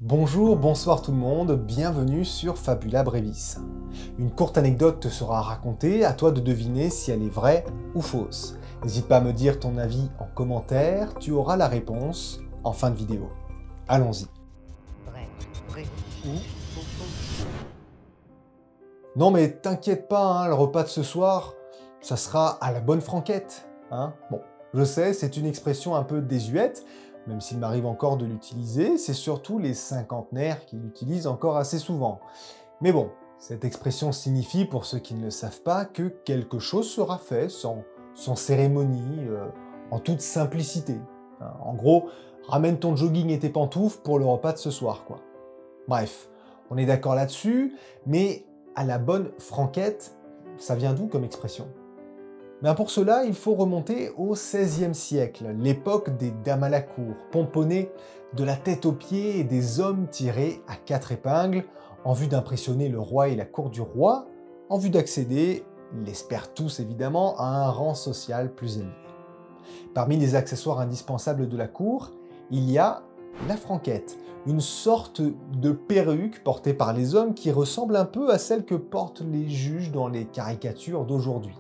Bonjour, bonsoir tout le monde, bienvenue sur Fabula Brevis. Une courte anecdote te sera racontée, à toi de deviner si elle est vraie ou fausse. N'hésite pas à me dire ton avis en commentaire, tu auras la réponse en fin de vidéo. Allons-y. Vrai ou faux? Non mais t'inquiète pas, hein, le repas de ce soir, ça sera à la bonne franquette. Hein. Bon, je sais, c'est une expression un peu désuète, même s'il m'arrive encore de l'utiliser, c'est surtout les cinquantenaires qui l'utilisent encore assez souvent. Mais bon, cette expression signifie, pour ceux qui ne le savent pas, que quelque chose sera fait sans cérémonie, en toute simplicité. Hein. En gros, ramène ton jogging et tes pantoufles pour le repas de ce soir, quoi. Bref, on est d'accord là-dessus, mais à la bonne franquette, ça vient d'où comme expression ? Ben pour cela, il faut remonter au XVIe siècle, l'époque des dames à la cour, pomponnées de la tête aux pieds et des hommes tirés à quatre épingles, en vue d'impressionner le roi et la cour du roi, en vue d'accéder, ils l'espèrent tous évidemment, à un rang social plus élevé. Parmi les accessoires indispensables de la cour, il y a la franquette, une sorte de perruque portée par les hommes qui ressemble un peu à celle que portent les juges dans les caricatures d'aujourd'hui.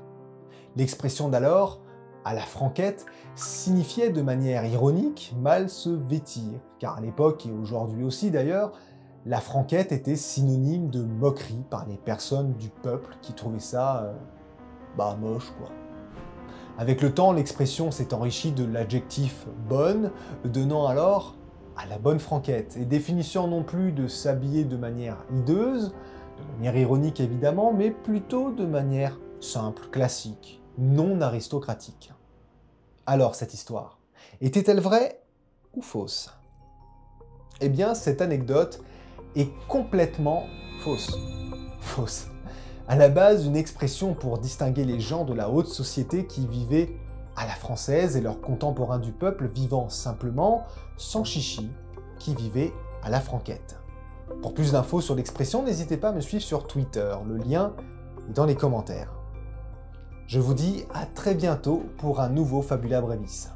L'expression d'alors, à la franquette, signifiait de manière ironique mal se vêtir, car à l'époque et aujourd'hui aussi d'ailleurs, la franquette était synonyme de moquerie par les personnes du peuple qui trouvaient ça, moche quoi. Avec le temps, l'expression s'est enrichie de l'adjectif bonne, donnant alors à la bonne franquette, et définissant non plus de s'habiller de manière hideuse, de manière ironique évidemment, mais plutôt de manière simple, classique, non aristocratique. Alors cette histoire, était-elle vraie ou fausse? Eh bien, cette anecdote est complètement fausse. Fausse. À la base, une expression pour distinguer les gens de la haute société qui vivaient à la française et leurs contemporains du peuple vivant simplement, sans chichi, qui vivaient à la franquette. Pour plus d'infos sur l'expression, n'hésitez pas à me suivre sur Twitter, le lien est dans les commentaires. Je vous dis à très bientôt pour un nouveau Fabula Brevis.